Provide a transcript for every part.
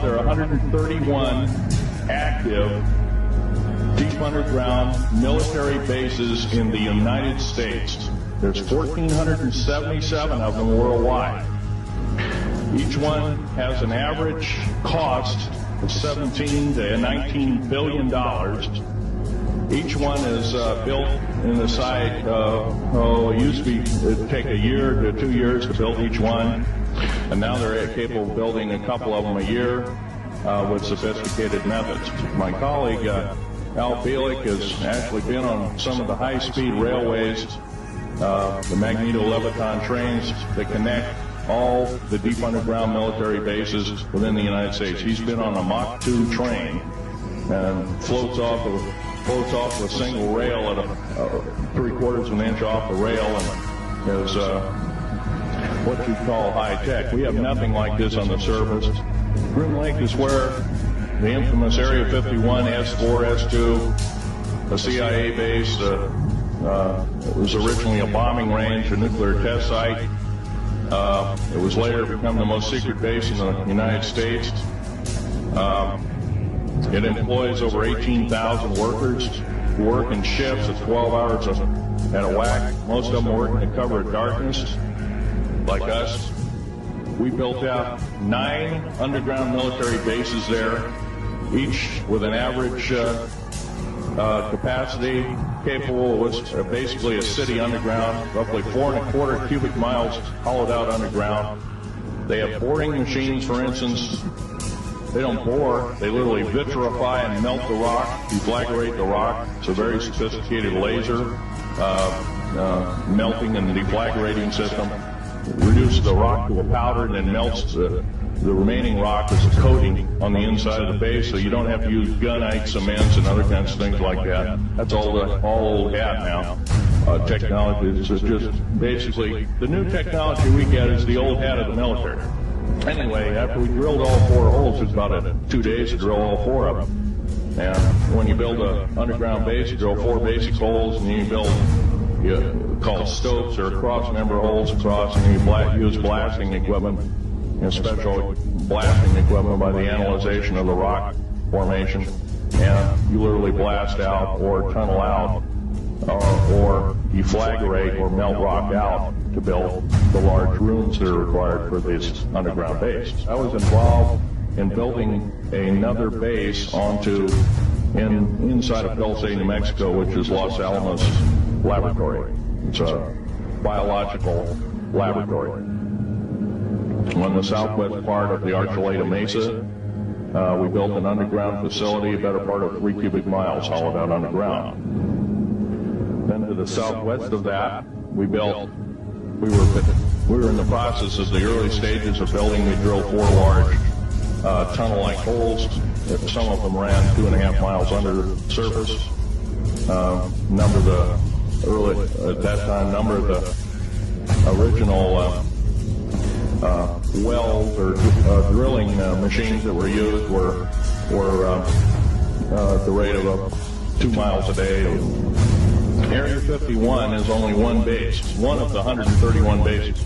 there are 131 active deep underground military bases in the United States. There's 1,477 of them worldwide. Each one has an average cost of $17 to $19 billion. Each one is built in the site, it used to be, it'd take a year to 2 years to build each one, and now they're capable of building a couple of them a year with sophisticated methods. My colleague, Al Bielik, has actually been on some of the high-speed railways, the Magneto-Leviton trains that connect all the deep underground military bases within the United States. He's been on a Mach 2 train and floats off a single rail at a 3/4 of an inch off the rail, and is what you call high tech. We have nothing like this on the surface. Groom Lake is where the infamous Area 51, S4, S2, a CIA base. It was originally a bombing range, a nuclear test site. It was later become the most secret base in the United States. It employs over 18,000 workers who work in shifts of 12 hours at a whack. Most of them work in the cover of darkness, like us. We built out 9 underground military bases there, each with an average capacity capable of basically a city underground, roughly 4¼ cubic miles hollowed out underground. They have boring machines, for instance. They don't bore, they literally vitrify and melt the rock, deflagrate the rock. It's a very sophisticated laser melting and deflagrating system. It reduces the rock to a powder and then melts the remaining rock as a coating on the inside of the base, so you don't have to use gunite, cements, and other kinds of things like that. That's all old hat now. Technology is just basically the new technology we get is the old hat of the military. Anyway, after we drilled all 4 holes, it was about 2 days to drill all 4 of them. And when you build an underground base, you drill 4 basic holes, and then you build called stopes or cross-member holes across, and you use blasting equipment, special blasting equipment by the analyzation of the rock formation, and you literally blast out or tunnel out or deflagrate or melt rock out to build the large rooms that are required for this underground base. I was involved in building another base inside of Dulce, New Mexico, which is Los Alamos Laboratory. It's a biological laboratory. On the southwest part of the Archuleta Mesa, we built an underground facility, a better part of 3 cubic miles hollowed out underground. Then to the southwest of that, we were in the process of the early stages of building. We drilled 4 large tunnel-like holes. Some of them ran 2.5 miles under the surface. Number of the original wells or drilling machines that were used were at the rate of 2 miles a day. Area 51 is only one base, one of the 131 bases.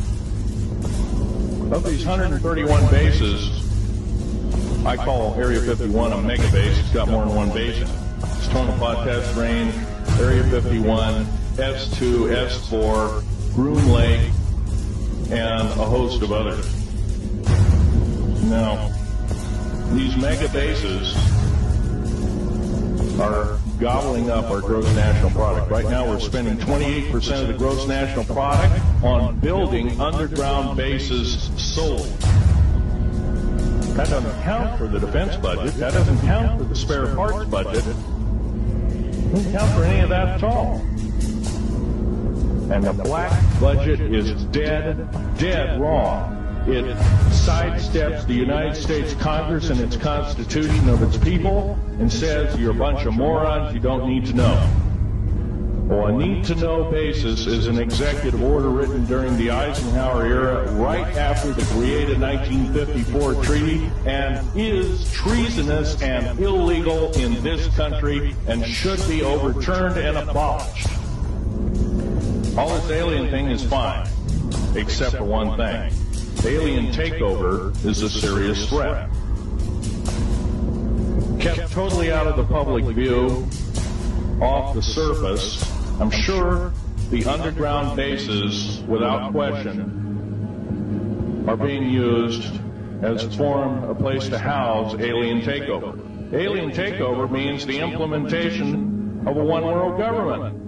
Of these 131 bases, I call Area 51 a mega base. It's got more than one base in it. It's Tonopah Test Range, Area 51, S2, S4, Groom Lake, and a host of others. Now, these mega bases are gobbling up our gross national product. Right now we're spending 28% of the gross national product on building underground bases solely. That doesn't count for the defense budget. That doesn't count for the spare parts budget. It doesn't count for any of that at all. And the black budget is dead wrong. It sidesteps the United States Congress and its Constitution of its people and says you're a bunch of morons, you don't need to know. Well, a need-to-know basis is an executive order written during the Eisenhower era right after the created 1954 treaty and is treasonous and illegal in this country and should be overturned and abolished. All this alien thing is fine, except for one thing. Alien takeover is a serious threat. kept totally out of the public view, off the surface. I'm sure the underground bases, without question, are being used as a place to house alien takeover. Alien takeover means the implementation of a one-world government.